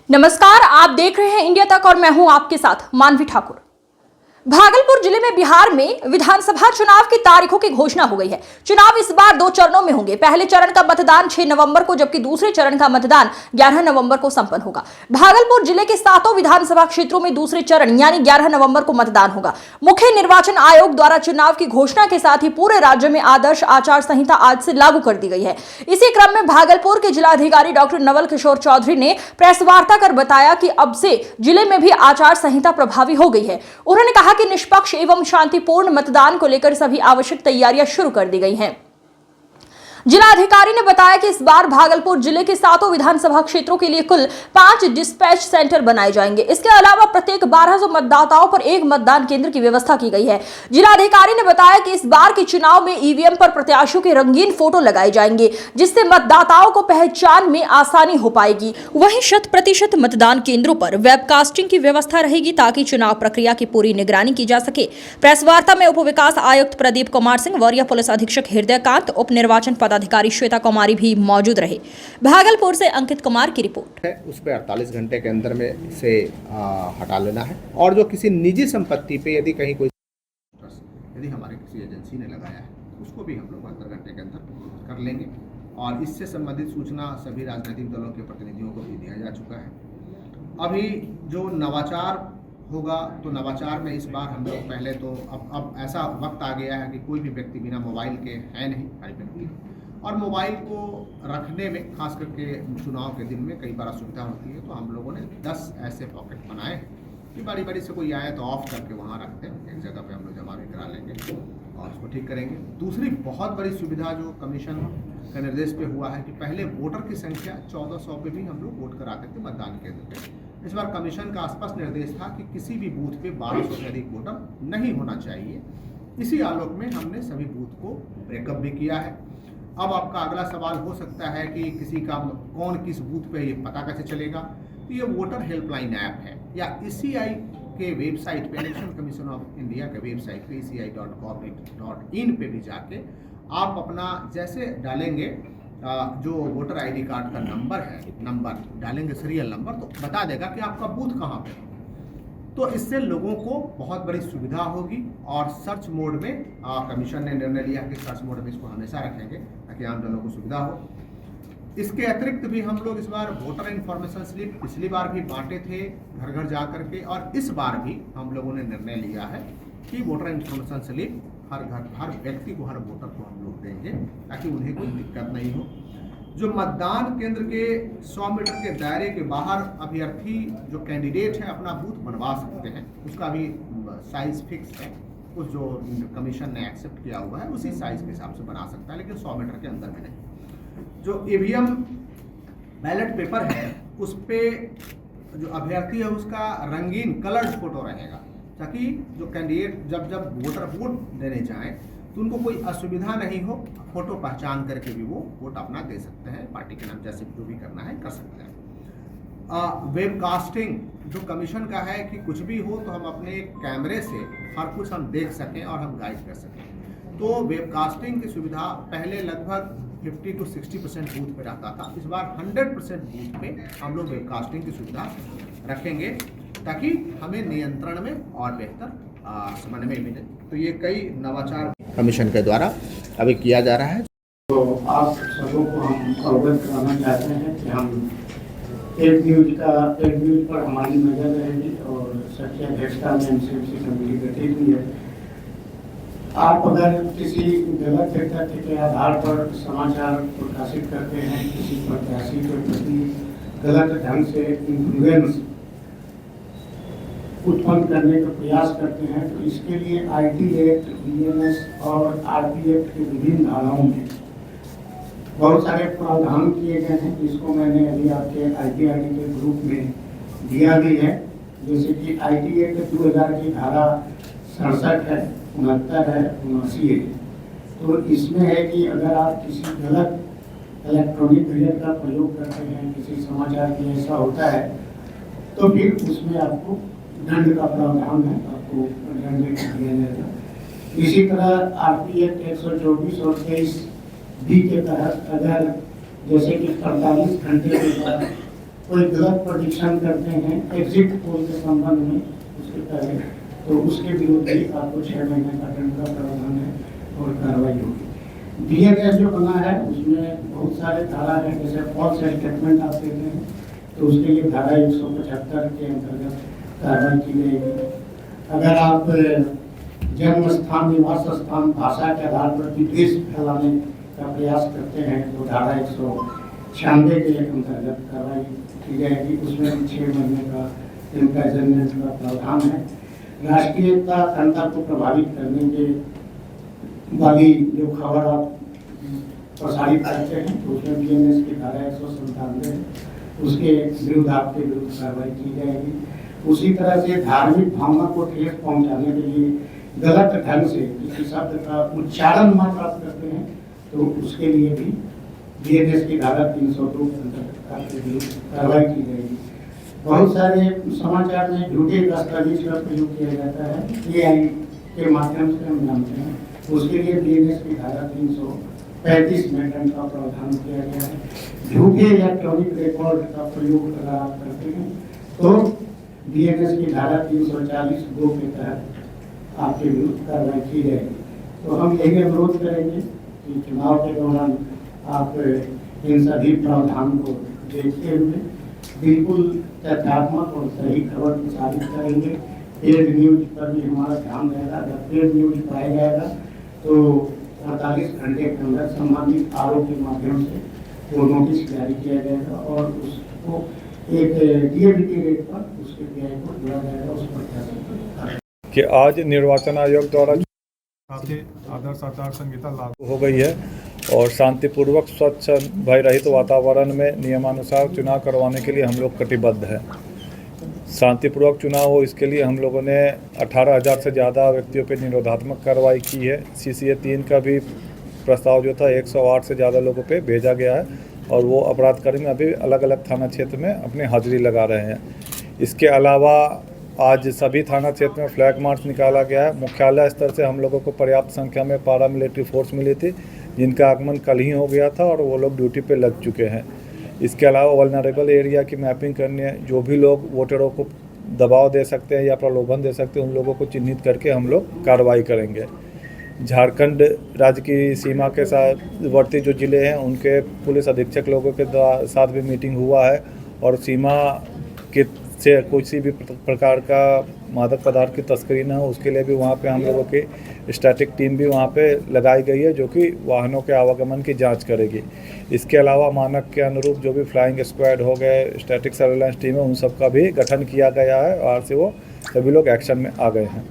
नमस्कार, आप देख रहे हैं इंडिया तक और मैं हूं आपके साथ मानवी ठाकुर। भागलपुर जिले में बिहार में विधानसभा चुनाव की तारीखों की घोषणा हो गई है। चुनाव इस बार 2 चरणों में होंगे। पहले चरण का मतदान 6 नवंबर को, जबकि दूसरे चरण का मतदान 11 नवंबर को संपन्न होगा। भागलपुर जिले के 7 विधानसभा क्षेत्रों में दूसरे चरण यानी 11 नवंबर को मतदान होगा। मुख्य निर्वाचन आयोग द्वारा चुनाव की घोषणा के साथ ही पूरे राज्य में आदर्श आचार संहिता आज से लागू कर दी गई है। इसी क्रम में भागलपुर के जिलाधिकारी डॉक्टर नवल किशोर चौधरी ने प्रेस वार्ता कर बताया कि अब से जिले में भी आचार संहिता प्रभावी हो गई है। उन्होंने कहा कि निष्पक्ष एवं शांतिपूर्ण मतदान को लेकर सभी आवश्यक तैयारियां शुरू कर दी गई हैं। जिलाधिकारी ने बताया कि इस बार भागलपुर जिले के 7 विधानसभा क्षेत्रों के लिए कुल 5 डिस्पैच सेंटर बनाए जाएंगे। इसके अलावा प्रत्येक 1200 मतदाताओं पर एक मतदान केंद्र की व्यवस्था की गई है। जिलाधिकारी ने बताया कि इस बार के चुनाव में ईवीएम पर प्रत्याशियों के रंगीन फोटो लगाए जाएंगे, जिससे मतदाताओं को पहचान में आसानी हो पाएगी। वहीं 100% मतदान केंद्रों पर वेबकास्टिंग की व्यवस्था रहेगी ताकि चुनाव प्रक्रिया की पूरी निगरानी की जा सके। प्रेस वार्ता में उप विकास आयुक्त प्रदीप कुमार सिंह, वरीय पुलिस अधीक्षक हृदयकांत, उप निर्वाचन अधिकारी श्वेता कुमारी भी मौजूद रहे। भागलपुर से अंकित कुमार की रिपोर्ट है। उस पर 48 घंटे के अंदर में से हटा लेना है। और जो किसी निजी संपत्ति पे यदि कहीं कोई यदि हमारे किसी एजेंसी ने लगाया है उसको भी हम लोग 72 घंटे के अंदर कर लेंगे। और इससे संबंधित सूचना सभी राजनीतिक दलों के प्रतिनिधियों को भी दिया जा चुका है। अभी जो नवाचार होगा तो नवाचार में इस बार हम लोग पहले तो अब ऐसा वक्त आ गया है कि कोई भी व्यक्ति बिना मोबाइल के है नहीं हर व्यक्ति, और मोबाइल को रखने में खास करके चुनाव के दिन में कई बार असुविधा होती है। तो हम लोगों ने 10 ऐसे पॉकेट बनाए हैं कि बारी बारी से कोई आए तो ऑफ करके वहाँ रखते हैं, एक जगह पे हम लोग जमा भी करा लेंगे और उसको ठीक करेंगे। दूसरी बहुत बड़ी सुविधा जो कमीशन का निर्देश पे हुआ है कि पहले वोटर की संख्या 1400 पे भी हम लोग वोट कराते थे मतदान केंद्र पे। इस बार कमीशन का स्पष्ट निर्देश था कि किसी भी बूथ पे 1200 से अधिक वोटर नहीं होना चाहिए। इसी आलोक में हमने सभी बूथ को ब्रेकअप भी किया है। अब आपका अगला सवाल हो सकता है कि किसी का कौन किस बूथ पे ये पता कैसे चलेगा। तो ये वोटर हेल्पलाइन ऐप है या ECI के वेबसाइट पे, इलेक्शन कमीशन ऑफ इंडिया के वेबसाइट पे eci.gov.in पे भी जाके आप अपना जैसे डालेंगे जो वोटर ID कार्ड का नंबर डालेंगे, सीरियल नंबर, तो बता देगा कि आपका बूथ कहाँ पे। तो इससे लोगों को बहुत बड़ी सुविधा होगी। और सर्च मोड में कमीशन ने निर्णय लिया कि सर्च मोड में इसको हमेशा रखेंगे ताकि आम जनों को सुविधा हो। इसके अतिरिक्त भी हम लोग इस बार वोटर इन्फॉर्मेशन स्लिप पिछली बार भी बांटे थे घर घर जा करके, और इस बार भी हम लोगों ने निर्णय लिया है कि वोटर इन्फॉर्मेशन स्लिप हर घर, हर व्यक्ति को, हर वोटर को हम लोग देंगे ताकि उन्हें कोई दिक्कत नहीं हो। जो मतदान केंद्र के 100 मीटर के दायरे के बाहर अभ्यर्थी जो कैंडिडेट है अपना बूथ बनवा सकते हैं, उसका भी साइज फिक्स है। उस जो कमीशन ने एक्सेप्ट किया हुआ है उसी साइज के हिसाब से बना सकता है, लेकिन 100 मीटर के अंदर में नहीं। जो EVM बैलेट पेपर है उस पर जो अभ्यर्थी है उसका रंगीन कलर्ड फोटो रहेगा ताकि जो कैंडिडेट जब वोटर वोट देने जाएं तो उनको कोई असुविधा नहीं हो। फोटो पहचान करके भी वो वोट अपना दे सकते हैं, पार्टी के नाम जैसे जो भी करना है कर सकते हैं। वेबकास्टिंग जो कमीशन का है कि कुछ भी हो तो हम अपने कैमरे से हर कुछ हम देख सकें और हम गाइड कर सकें। तो वेबकास्टिंग की सुविधा पहले लगभग 50 to 60% बूथ पे रहता था, इस बार 100% बूथ पे हम लोग वेबकास्टिंग की सुविधा रखेंगे ताकि हमें नियंत्रण में और बेहतर समन्वय मिले। तो ये कई नवाचार कमीशन के द्वारा अभी किया जा रहा है। तो आप सबों को हम अवगत कराना चाहते हैं कि हम एक न्यूज पर हमारी नजर रहेगी और सच्ची अध्यक्षता में MCMC कमेटी गठित हुई है। आप अगर किसी गलत तथ्य के आधार पर समाचार प्रकाशित करते हैं, किसी प्रत्याशी के प्रति गलत ढंग से इन्फ्लुएंस उत्पन्न करने का प्रयास करते हैं तो इसके लिए IT एक्ट, BNS और RP एक्ट के विभिन्न धाराओं में बहुत सारे प्रावधान किए गए हैं, जिसको मैंने अभी आपके ITRD के ग्रुप में दिया भी है। जैसे कि IT एक्ट 2000 की धारा 67 है, 69 है, 79 है। तो इसमें है कि अगर आप किसी गलत इलेक्ट्रॉनिक मीडिया का प्रयोग करते हैं, किसी समाचार की ऐसा होता है तो फिर उसमें आपको दंड का प्रावधान है, आपको दंड दिया जाएगा। इसी तरह RP एक्ट 124 और 23B के तहत अगर जैसे कि 48 घंटे के बाद कोई गलत प्रोडिक्शन करते हैं एग्जिट पोल के संबंध में उसके पहले, तो उसके विरुद्ध भी आपको 6 महीने का दंड का प्रावधान है और कार्रवाई होगी। बीएनएस जो बना है उसमें बहुत सारे धारा है, जैसे फॉल्स स्टेटमेंट आप देते हैं तो उसके लिए धारा 175 के अंतर्गत कार्रवाई की जाएगी। अगर आप जन्म स्थान, निवास स्थान, भाषा के आधार पर विद्वेष फैलाने का प्रयास करते हैं तो धारा 196 के अंतर्गत कार्रवाई की जाएगी। उसमें 6 महीने का इम्प्रिजनमेंट का प्रावधान है। राष्ट्रीय एकता अखंडता को प्रभावित करने के वाली जो खबर आप प्रसारित करते हैं तो उसमें बीएनएस की धारा 197 है, उसके विरुद्ध आपके विरुद्ध कार्रवाई की जाएगी। उसी तरह से धार्मिक भावना को ठेस पहुंचाने के लिए गलत ढंग से किसी शब्द का उच्चारण मत आप करते हैं तो उसके लिए भी बीएनएस की धारा 302 के अंतर्गत आपके विरुद्ध कार्रवाई की जाएगी। बहुत सारे समाचार में झूठे दस्तावेज का प्रयोग किया जाता है, एआई के माध्यम से हम जानते हैं, उसके लिए बीएनएस की धारा 335 में दंड का प्रावधान किया गया है। झूठे इलेक्ट्रॉनिक रिकॉर्ड का प्रयोग अगर आप करते हैं तो बीएनएस की धारा 340(2) के तहत आपके विरुद्ध कार्रवाई की जाएगी। तो हम यही अनुरोध करेंगे कि चुनाव के दौरान आप इन सभी प्रावधान को देखते हुए बिल्कुल तथ्यात्मक और सही खबर प्रसारित करेंगे। पेड न्यूज पर भी हमारा ध्यान रहेगा। अगर पेड न्यूज पाया जाएगा तो 48 घंटे के अंदर संबंधित आरोप के माध्यम से वो नोटिस जारी किया जाएगा और उसको एक डीएबीटी रेट पर उसके पीआई को जोड़ा जाएगा। उस पर कि आज निर्वाचन आयोग द्वारा आदर्श आचार संहिता लागू हो गई है और शांतिपूर्वक स्वच्छ भय रहित वातावरण में नियमानुसार चुनाव करवाने के लिए हम लोग कटिबद्ध हैं। शांतिपूर्वक चुनाव हो इसके लिए हम लोगों ने 18,000 से ज़्यादा व्यक्तियों पर निरोधात्मक कार्रवाई की है। CCA 3 का भी प्रस्ताव जो था 108 से ज़्यादा लोगों पे भेजा गया है और वो अपराधकर्मी अभी अलग अलग थाना क्षेत्र में अपनी हाजिरी लगा रहे हैं। इसके अलावा आज सभी थाना क्षेत्र में फ्लैग मार्च निकाला गया है। मुख्यालय स्तर से हम लोगों को पर्याप्त संख्या में पारा मिलिट्री फोर्स मिली थी जिनका आगमन कल ही हो गया था और वो लोग ड्यूटी पे लग चुके हैं। इसके अलावा वल्नरेबल एरिया की मैपिंग करनी है। जो भी लोग वोटरों को दबाव दे सकते हैं या प्रलोभन दे सकते हैं उन लोगों को चिन्हित करके हम लोग कार्रवाई करेंगे। झारखंड राज्य की सीमा के साथ वर्ती जो ज़िले हैं उनके पुलिस अधीक्षक लोगों के साथ भी मीटिंग हुआ है और सीमा के से किसी भी प्रकार का मादक पदार्थ की तस्करी न हो उसके लिए भी वहाँ पे हम लोगों की स्टैटिक टीम भी वहाँ पे लगाई गई है जो कि वाहनों के आवागमन की जांच करेगी। इसके अलावा मानक के अनुरूप जो भी फ्लाइंग स्क्वाड हो गए, स्टैटिक सर्वेलेंस टीम है, उन सब का भी गठन किया गया है और आज से वो सभी लोग एक्शन में आ गए हैं।